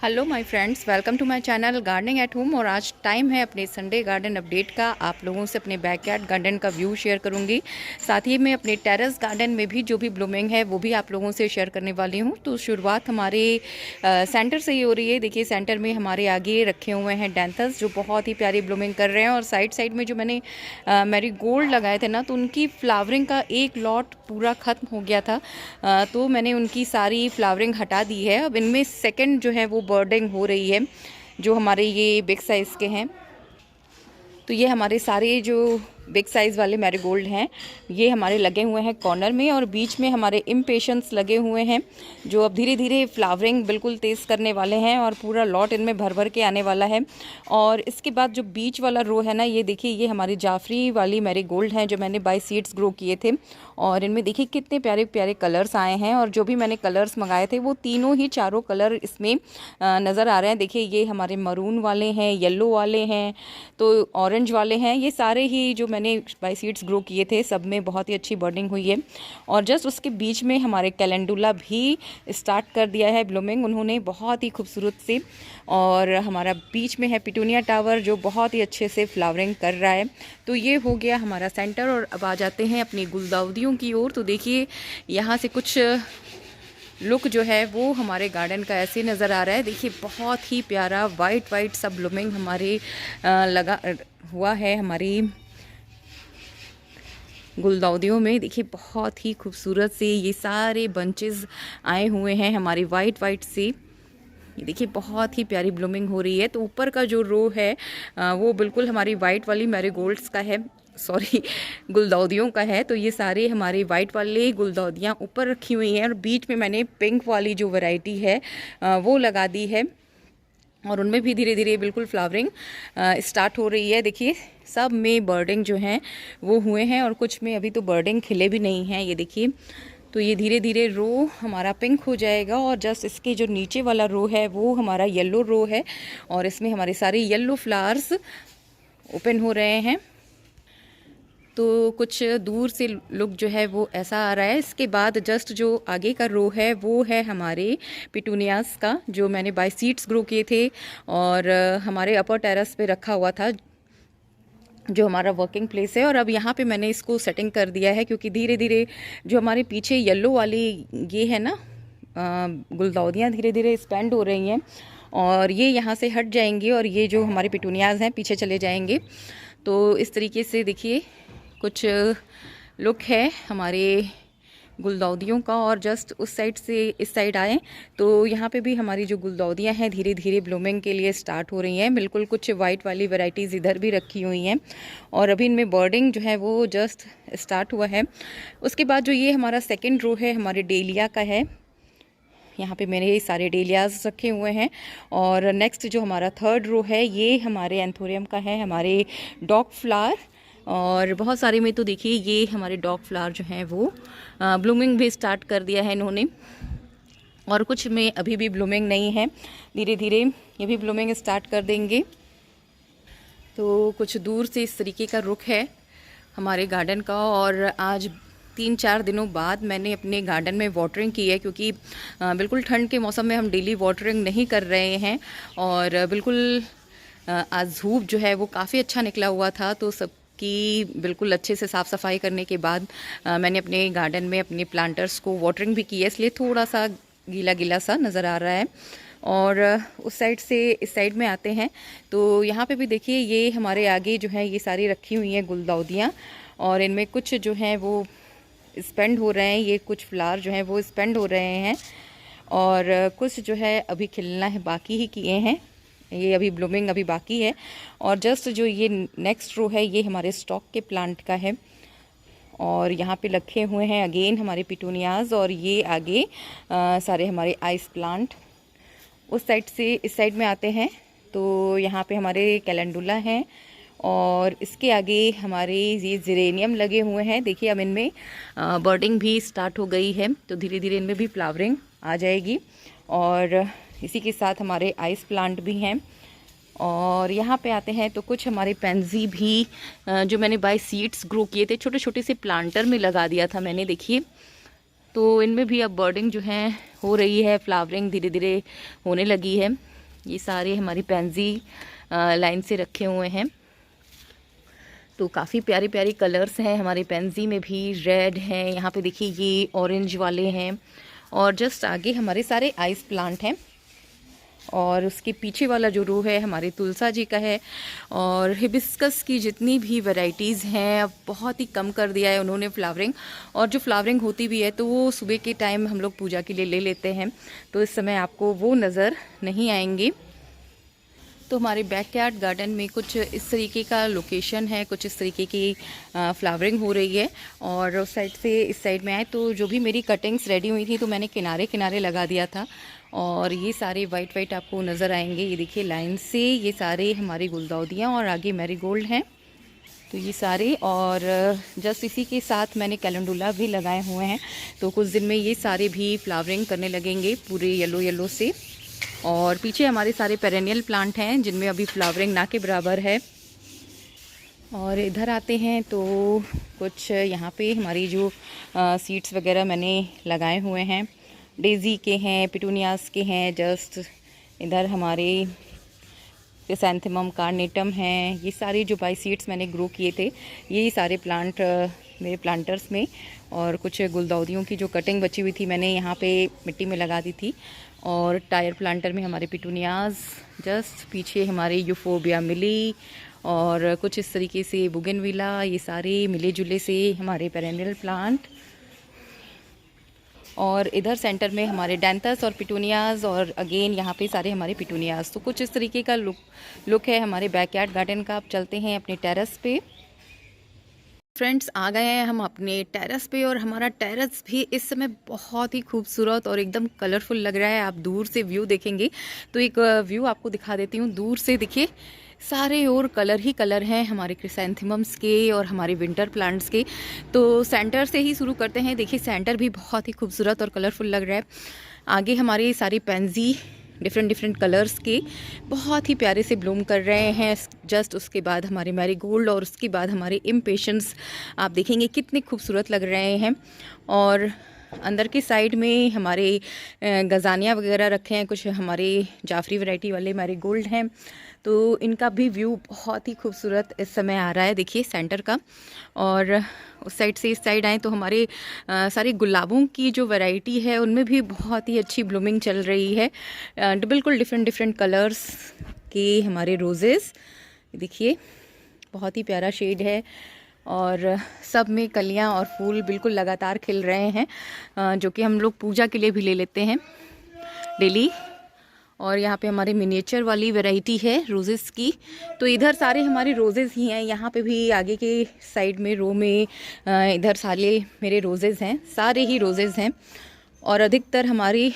Hello my friends, welcome to my channel gardening at home. और आज time है अपने संडे गार्डन अपडेट का। आप लोगों से अपने बैकयार्ड गार्डन का व्यू शेयर करूंगी। साथ ही मैं अपने टेरेस गार्डन में भी जो भी ब्लूमिंग है वो भी आप लोगों से शेयर करने वाली हूं। तो शुरुआत हमारे सेंटर से ही हो रही है। देखिए, सेंटर में हमारे आगे रखे हुए हैं डेंथस जो बहुत ही प्यारी ब्लूमिंग कर रहे हैं। और साइड साइड में जो मैंने मैरीगोल्ड लगाए थे ना, तो उनकी फ्लावरिंग का एक लॉट पूरा ख़त्म हो गया था। तो मैंने उनकी सारी फ्लावरिंग हटा दी है। अब इनमें सेकंड जो है वो बर्डिंग हो रही है, जो हमारे ये बिग साइज़ के हैं। तो ये हमारे सारे जो बिग साइज़ वाले मैरीगोल्ड हैं, ये हमारे लगे हुए हैं कॉर्नर में। और बीच में हमारे इम्पेशंस लगे हुए हैं जो अब धीरे धीरे फ्लावरिंग बिल्कुल तेज़ करने वाले हैं और पूरा लॉट इनमें भर भर के आने वाला है। और इसके बाद जो बीच वाला रो है ना, ये देखिए, ये हमारी जाफरी वाली मैरीगोल्ड हैं जो मैंने बाय सीड्स ग्रो किए थे। और इनमें देखिए कितने प्यारे प्यारे कलर्स आए हैं। और जो भी मैंने कलर्स मंगाए थे वो तीनों ही चारों कलर इसमें नज़र आ रहे हैं। देखिए, ये हमारे मरून वाले हैं, येलो वाले हैं, तो ऑरेंज वाले हैं। ये सारे ही जो मैंने बाय सीड्स ग्रो किए थे, सब में बहुत ही अच्छी बर्डिंग हुई है। और जस्ट उसके बीच में हमारे कैलेंडुला भी स्टार्ट कर दिया है ब्लूमिंग उन्होंने, बहुत ही खूबसूरत से। और हमारा बीच में है पिटूनिया टावर जो बहुत ही अच्छे से फ्लावरिंग कर रहा है। तो ये हो गया हमारा सेंटर। और अब आ जाते हैं अपनी गुलदाउदियों की ओर। तो देखिए, यहाँ से कुछ लुक जो है वो हमारे गार्डन का ऐसे नज़र आ रहा है। देखिए, बहुत ही प्यारा वाइट वाइट सब ब्लूमिंग हमारे लगा हुआ है हमारी गुलदाउदियों में। देखिए, बहुत ही खूबसूरत से ये सारे बंचेस आए हुए हैं हमारे वाइट वाइट से। ये देखिए, बहुत ही प्यारी ब्लूमिंग हो रही है। तो ऊपर का जो रो है वो बिल्कुल हमारी वाइट वाली मैरीगोल्ड्स का है, सॉरी गुलदाउदियों का है। तो ये सारे हमारे वाइट वाले गुलदाउदियाँ ऊपर रखी हुई हैं। और बीच में मैंने पिंक वाली जो वैरायटी है वो लगा दी है। और उनमें भी धीरे धीरे बिल्कुल फ्लावरिंग स्टार्ट हो रही है। देखिए, सब में बर्डिंग जो हैं वो हुए हैं और कुछ में अभी तो बर्डिंग खिले भी नहीं हैं। ये देखिए, तो ये धीरे धीरे रो हमारा पिंक हो जाएगा। और जस्ट इसके जो नीचे वाला रो है वो हमारा येलो रो है। और इसमें हमारे सारे येलो फ्लावर्स ओपन हो रहे हैं। तो कुछ दूर से लुक जो है वो ऐसा आ रहा है। इसके बाद जस्ट जो आगे का रो है वो है हमारे पिटूनियास का, जो मैंने बाय सीड्स ग्रो किए थे और हमारे अपर टेरेस पे रखा हुआ था, जो हमारा वर्किंग प्लेस है। और अब यहाँ पे मैंने इसको सेटिंग कर दिया है, क्योंकि धीरे धीरे जो हमारे पीछे येलो वाली ये है ना गुलदाउदियाँ धीरे धीरे एक्सपेंड हो रही हैं और ये यहाँ से हट जाएंगी और ये जो हमारे पिटूनियाज हैं पीछे चले जाएंगे। तो इस तरीके से देखिए कुछ लुक है हमारे गुलदाउदियों का। और जस्ट उस साइड से इस साइड आए तो यहाँ पे भी हमारी जो गुलदाउदियाँ हैं धीरे धीरे ब्लूमिंग के लिए स्टार्ट हो रही हैं। बिल्कुल कुछ वाइट वाली वैरायटीज़ इधर भी रखी हुई हैं और अभी इनमें बर्डिंग जो है वो जस्ट स्टार्ट हुआ है। उसके बाद जो ये हमारा सेकेंड रो है हमारे डेलिया का है। यहाँ पे मेरे सारे डेलियाज रखे हुए हैं। और नेक्स्ट जो हमारा थर्ड रो है ये हमारे एंथोरियम का है, हमारे डॉग फ्लावर। और बहुत सारे में तो देखिए ये हमारे डॉग फ्लावर जो हैं वो ब्लूमिंग भी स्टार्ट कर दिया है इन्होंने। और कुछ में अभी भी ब्लूमिंग नहीं है, धीरे धीरे ये भी ब्लूमिंग स्टार्ट कर देंगे। तो कुछ दूर से इस तरीके का रुख है हमारे गार्डन का। और आज 3-4 दिनों बाद मैंने अपने गार्डन में वाटरिंग की है, क्योंकि बिल्कुल ठंड के मौसम में हम डेली वाटरिंग नहीं कर रहे हैं। और बिल्कुल आज धूप जो है वो काफ़ी अच्छा निकला हुआ था। तो सबकी बिल्कुल अच्छे से साफ़ सफाई करने के बाद मैंने अपने गार्डन में अपने प्लांटर्स को वाटरिंग भी की है, इसलिए थोड़ा सा गीला गीला सा नज़र आ रहा है। और उस साइड से इस साइड में आते हैं तो यहाँ पे भी देखिए ये हमारे आगे जो है ये सारी रखी हुई हैं गुलदाउदियाँ। और इनमें कुछ जो हैं वो स्पेंड हो रहे हैं, ये कुछ फ्लावर जो हैं वो स्पेंड हो रहे हैं। और कुछ जो है अभी खिलना है बाकी ही किए हैं, ये अभी ब्लूमिंग अभी बाकी है। और जस्ट जो ये नेक्स्ट रो है ये हमारे स्टॉक के प्लांट का है। और यहाँ पे रखे हुए हैं अगेन हमारे पिटूनियाज। और ये आगे सारे हमारे आइस प्लांट। उस साइड से इस साइड में आते हैं तो यहाँ पे हमारे कैलेंडुला हैं। और इसके आगे हमारे ये जेरेनियम लगे हुए हैं। देखिए, अब इनमें बर्डिंग भी स्टार्ट हो गई है, तो धीरे धीरे इनमें भी फ्लावरिंग आ जाएगी। और इसी के साथ हमारे आइस प्लांट भी हैं। और यहाँ पे आते हैं तो कुछ हमारे पेंजी भी जो मैंने बाय सीड्स ग्रो किए थे, छोटे छोटे से प्लांटर में लगा दिया था मैंने, देखिए। तो इनमें भी अब बर्डिंग जो है हो रही है, फ्लावरिंग धीरे धीरे होने लगी है। ये सारे हमारी पेंजी लाइन से रखे हुए हैं। तो काफ़ी प्यारी प्यारी कलर्स हैं हमारे पेंजी में भी, रेड हैं, यहाँ पे देखिए ये ऑरेंज वाले हैं, और जस्ट आगे हमारे सारे आइस प्लांट हैं। और उसके पीछे वाला जो रो है हमारे तुलसा जी का है। और हिबिस्कस की जितनी भी वैरायटीज़ हैं अब बहुत ही कम कर दिया है उन्होंने फ्लावरिंग, और जो फ्लावरिंग होती भी है तो वो सुबह के टाइम हम लोग पूजा के लिए ले लेते हैं, तो इस समय आपको वो नज़र नहीं आएंगे। तो हमारे बैकयार्ड गार्डन में कुछ इस तरीके का लोकेशन है, कुछ इस तरीके की फ्लावरिंग हो रही है। और उस साइड से इस साइड में आए तो जो भी मेरी कटिंग्स रेडी हुई थी तो मैंने किनारे किनारे लगा दिया था, और ये सारे वाइट वाइट आपको नज़र आएंगे। ये देखिए लाइन से ये सारे हमारी गुलदाउदियाँ, और आगे मैरीगोल्ड हैं, तो ये सारे। और जस्ट इसी के साथ मैंने कैलेंडुला भी लगाए हुए हैं, तो कुछ दिन में ये सारे भी फ्लावरिंग करने लगेंगे पूरे येलो येलो से। और पीछे हमारे सारे पेरेनियल प्लांट हैं जिनमें अभी फ्लावरिंग ना के बराबर है। और इधर आते हैं तो कुछ यहाँ पे हमारी जो सीड्स वगैरह मैंने लगाए हुए हैं, डेज़ी के हैं, पिटूनियास के हैं, जस्ट इधर हमारे क्रिसैंथेमम कार्नेटम हैं। ये सारे जो बाई सीड्स मैंने ग्रो किए थे, यही सारे प्लांट मेरे प्लांटर्स में। और कुछ गुलदाउदियों की जो कटिंग बची हुई थी मैंने यहाँ पे मिट्टी में लगा दी थी। और टायर प्लांटर में हमारे पिटूनियाज, जस्ट पीछे हमारे यूफोबिया मिली, और कुछ इस तरीके से बुगेनविला, ये सारे मिले जुले से हमारे पेरेनियल प्लांट। और इधर सेंटर में हमारे डैंथस और पिटूनियाज, और अगेन यहाँ पे सारे हमारे पिटूनियाज। तो कुछ इस तरीके का लुक है हमारे बैकयार्ड गार्डन का। आप चलते हैं अपने टेरेस पे। फ्रेंड्स, आ गए हैं हम अपने टेरेस पे, और हमारा टेरेस भी इस समय बहुत ही खूबसूरत और एकदम कलरफुल लग रहा है। आप दूर से व्यू देखेंगे तो एक व्यू आपको दिखा देती हूँ। दूर से देखिए सारे और कलर ही कलर हैं हमारे क्रिसैंथेमम्स के और हमारे विंटर प्लांट्स के। तो सेंटर से ही शुरू करते हैं। देखिए सेंटर भी बहुत ही खूबसूरत और कलरफुल लग रहा है। आगे हमारी सारी पेंजी डिफरेंट डिफरेंट कलर्स के बहुत ही प्यारे से ब्लूम कर रहे हैं। जस्ट उसके बाद हमारे मैरीगोल्ड, और उसके बाद हमारे इम्पेशंस आप देखेंगे कितने खूबसूरत लग रहे हैं। और अंदर की साइड में हमारे गजानिया वगैरह रखे हैं, कुछ हमारे जाफरी वैरायटी वाले मैरीगोल्ड हैं। तो इनका भी व्यू बहुत ही खूबसूरत इस समय आ रहा है, देखिए सेंटर का। और उस साइड से इस साइड आए तो हमारे सारे गुलाबों की जो वैरायटी है उनमें भी बहुत ही अच्छी ब्लूमिंग चल रही है। बिल्कुल डिफरेंट डिफरेंट कलर्स के हमारे रोज़ेस, देखिए बहुत ही प्यारा शेड है। और सब में कलियां और फूल बिल्कुल लगातार खिल रहे हैं, जो कि हम लोग पूजा के लिए भी ले लेते हैं डेली। और यहाँ पे हमारे मिनिएचर वाली वैरायटी है रोजेस की। तो इधर सारे हमारे रोजेस ही हैं। यहाँ पे भी आगे के साइड में रो में इधर सारे मेरे रोजेस हैं, सारे ही रोजेस हैं। और अधिकतर हमारी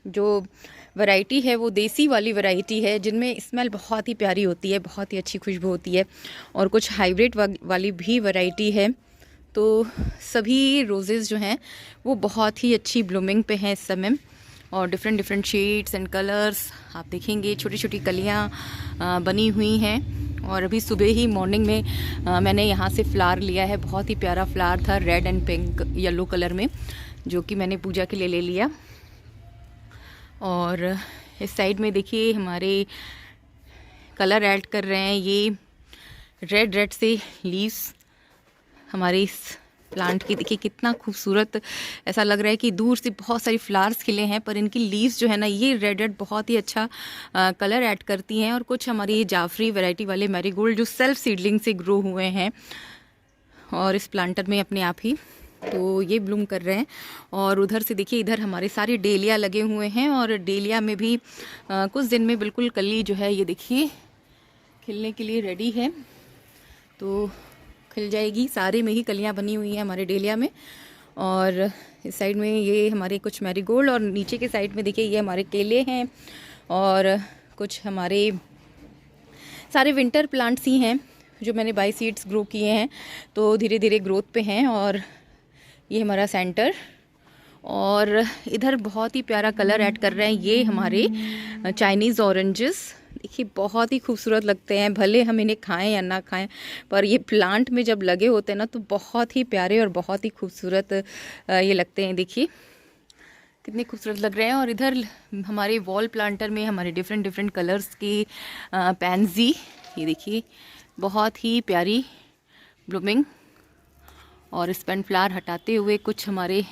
जो वैरायटी है वो देसी वाली वैरायटी है, जिनमें स्मेल बहुत ही प्यारी होती है, बहुत ही अच्छी खुशबू होती है। और कुछ हाइब्रिड वाली भी वैरायटी है। तो सभी रोजेस जो हैं वो बहुत ही अच्छी ब्लूमिंग पे हैं इस समय, और different different shades and colours आप देखेंगे। छोटी छोटी कलियां बनी हुई हैं। और अभी सुबह ही मॉर्निंग में मैंने यहाँ से फ्लावर लिया है, बहुत ही प्यारा फ्लावर था red and pink yellow colour में, जो कि मैंने पूजा के लिए ले लिया। और इस साइड में देखिए हमारे कलर ऐड कर रहे हैं, ये रेड रेड से लीव्स हमारे इस प्लांट की। देखिए कितना खूबसूरत ऐसा लग रहा है कि दूर से बहुत सारी फ्लावर्स खिले हैं, पर इनकी लीव्स जो है ना ये रेड रेड बहुत ही अच्छा कलर ऐड करती हैं। और कुछ हमारी ये जाफरी वैरायटी वाले मैरीगोल्ड जो सेल्फ सीडलिंग से ग्रो हुए हैं और इस प्लांटर में अपने आप ही, तो ये ब्लूम कर रहे हैं। और उधर से देखिए इधर हमारे सारे डेलिया लगे हुए हैं, और डेलिया में भी कुछ दिन में बिल्कुल कली जो है ये देखिए खिलने के लिए रेडी है, तो खिल जाएगी। सारे में ही कलियां बनी हुई हैं हमारे डेलिया में। और इस साइड में ये हमारे कुछ मैरीगोल्ड, और नीचे के साइड में देखिए ये हमारे केले हैं, और कुछ हमारे सारे विंटर प्लांट्स ही हैं जो मैंने बाई सीड्स ग्रो किए हैं, तो धीरे धीरे ग्रोथ पे हैं। और ये हमारा सेंटर, और इधर बहुत ही प्यारा कलर ऐड कर रहे हैं ये हमारे चाइनीज़ ऑरेंजेस। देखिए बहुत ही खूबसूरत लगते हैं, भले हम इन्हें खाएं या ना खाएं, पर ये प्लांट में जब लगे होते हैं ना तो बहुत ही प्यारे और बहुत ही खूबसूरत ये लगते हैं। देखिए कितने खूबसूरत लग रहे हैं। और इधर हमारे वॉल प्लांटर में हमारे डिफरेंट डिफरेंट कलर्स की पैंजी, ये देखिए बहुत ही प्यारी ब्लूमिंग। और स्पेंड फ्लावर हटाते हुए कुछ हमारे इस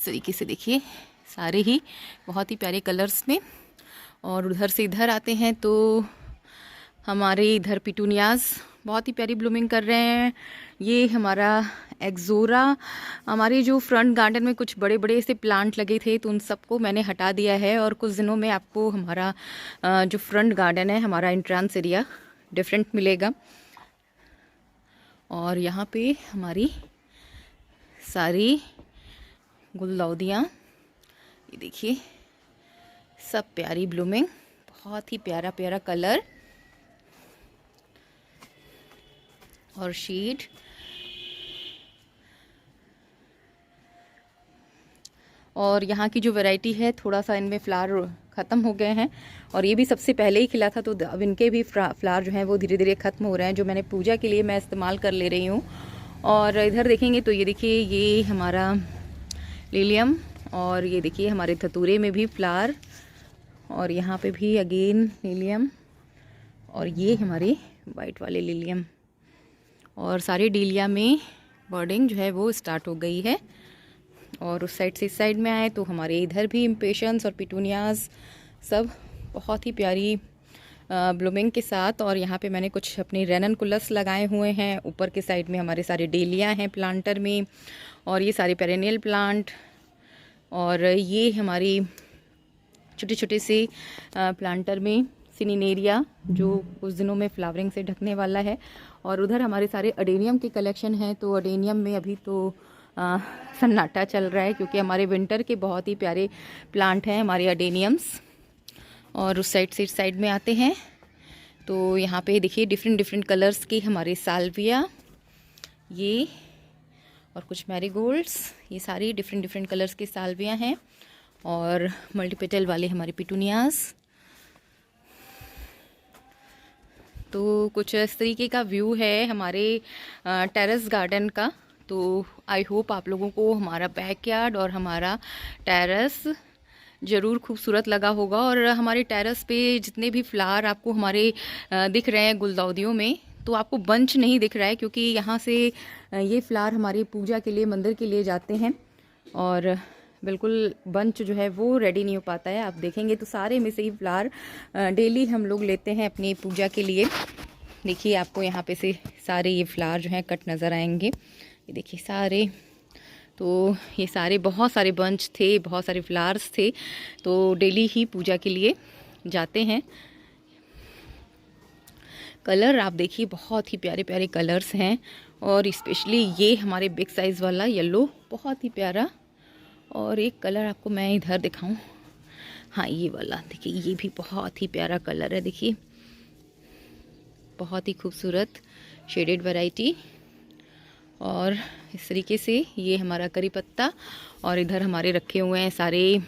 तरीके से देखिए सारे ही बहुत ही प्यारे कलर्स में। और उधर से इधर आते हैं तो हमारे इधर पिटूनियाज बहुत ही प्यारी ब्लूमिंग कर रहे हैं। ये हमारा एक्जोरा, हमारे जो फ्रंट गार्डन में कुछ बड़े बड़े से प्लांट लगे थे तो उन सबको मैंने हटा दिया है। और कुछ दिनों में आपको हमारा जो फ्रंट गार्डन है, हमारा एंट्रेंस एरिया डिफरेंट मिलेगा। और यहाँ पे हमारी सारी गुलदाउदियाँ, ये देखिए सब प्यारी ब्लूमिंग, बहुत ही प्यारा प्यारा कलर और शेड। और यहाँ की जो वैरायटी है, थोड़ा सा इनमें फ्लावर ख़त्म हो गए हैं और ये भी सबसे पहले ही खिला था, तो अब इनके भी फ्लावर जो हैं वो धीरे धीरे ख़त्म हो रहे हैं, जो मैंने पूजा के लिए मैं इस्तेमाल कर ले रही हूँ। और इधर देखेंगे तो ये देखिए ये हमारा लिलियम, और ये देखिए हमारे धतूरे में भी फ्लावर, और यहाँ पे भी अगेन लिलियम, और ये हमारे वाइट वाले लिलियम। और सारे डीलिया में बर्डिंग जो है वो स्टार्ट हो गई है। और उस साइड से इस साइड में आए तो हमारे इधर भी इम्पेशंस और पिटूनियाज सब बहुत ही प्यारी ब्लूमिंग के साथ। और यहाँ पे मैंने कुछ अपने रेननकुलस लगाए हुए हैं। ऊपर के साइड में हमारे सारे डेलिया हैं प्लांटर में, और ये सारे पेरेनियल प्लांट, और ये हमारी छोटे छोटे से प्लांटर में सिनिनेरिया जो कुछ दिनों में फ्लावरिंग से ढकने वाला है। और उधर हमारे सारे अडेनियम के कलेक्शन हैं, तो अडेनियम में अभी तो सन्नाटा चल रहा है क्योंकि हमारे विंटर के बहुत ही प्यारे प्लांट हैं हमारे अडेनियम्स। और उस साइड से इस साइड में आते हैं तो यहाँ पे देखिए डिफरेंट डिफरेंट कलर्स की हमारे साल्विया, ये और कुछ मैरीगोल्ड्स, ये सारी डिफरेंट डिफरेंट कलर्स की साल्विया हैं। और मल्टीपेटल वाले हमारे पिटूनियाज। तो कुछ इस तरीके का व्यू है हमारे टेरेस गार्डन का। तो आई होप आप लोगों को हमारा बैकयार्ड और हमारा टेरेस ज़रूर खूबसूरत लगा होगा। और हमारे टेरेस पे जितने भी फ्लावर आपको हमारे दिख रहे हैं गुलदाउदियों में, तो आपको बंच नहीं दिख रहा है क्योंकि यहाँ से ये फ्लावर हमारी पूजा के लिए मंदिर के लिए जाते हैं, और बिल्कुल बंच जो है वो रेडी नहीं हो पाता है। आप देखेंगे तो सारे में से ही फ्लावर डेली हम लोग लेते हैं अपनी पूजा के लिए। देखिए आपको यहाँ पे से सारे ये फ्लावर जो हैं कट नज़र आएंगे, ये देखिए सारे। तो ये सारे बहुत सारे बंच थे, बहुत सारे फ्लावर्स थे, तो डेली ही पूजा के लिए जाते हैं। कलर आप देखिए बहुत ही प्यारे प्यारे कलर्स हैं, और स्पेशली ये हमारे बिग साइज़ वाला येलो बहुत ही प्यारा। और एक कलर आपको मैं इधर दिखाऊं, हाँ ये वाला देखिए, ये भी बहुत ही प्यारा कलर है, देखिए बहुत ही खूबसूरत शेडेड वैरायटी। और इस तरीके से ये हमारा करी पत्ता, और इधर हमारे रखे हुए हैं सारे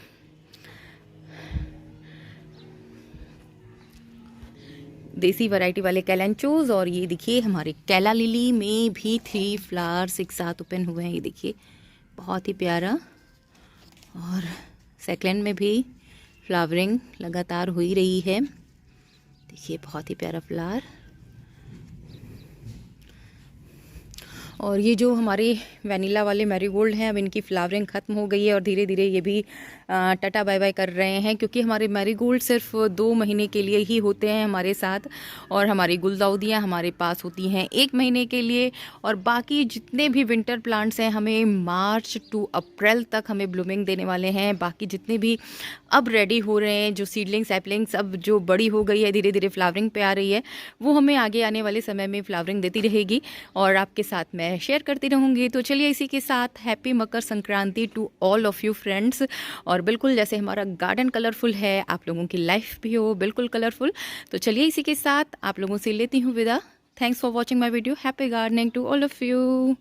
देसी वैरायटी वाले कैलेंचोज। और ये देखिए हमारे कैला लिली में भी 3 फ्लावर्स एक साथ ओपन हुए हैं, ये देखिए बहुत ही प्यारा। और सेकंड में भी फ्लावरिंग लगातार हो ही रही है, देखिए बहुत ही प्यारा फ्लावर। और ये जो हमारे वैनिला वाले मैरीगोल्ड हैं, अब इनकी फ्लावरिंग ख़त्म हो गई है और धीरे धीरे ये भी टाटा बाय बाय कर रहे हैं, क्योंकि हमारे मैरीगोल्ड सिर्फ 2 महीने के लिए ही होते हैं हमारे साथ, और हमारी गुलदाउदियाँ हमारे पास होती हैं 1 महीने के लिए। और बाकी जितने भी विंटर प्लांट्स हैं हमें मार्च टू अप्रैल तक हमें ब्लूमिंग देने वाले हैं। बाकी जितने भी अब रेडी हो रहे हैं, जो सीडलिंग सैपलिंग्स अब जो बड़ी हो गई है, धीरे धीरे फ्लावरिंग पे आ रही है, वो हमें आगे आने वाले समय में फ्लावरिंग देती रहेगी और आपके साथ मैं शेयर करती रहूँगी। तो चलिए इसी के साथ happy Makar Sankranti to all of you friends. और बिल्कुल जैसे हमारा गार्डन कलरफुल है, आप लोगों की लाइफ भी हो बिल्कुल कलरफुल। तो चलिए इसी के साथ आप लोगों से लेती हूँ विदा। Thanks for watching my video. Happy gardening to all of you.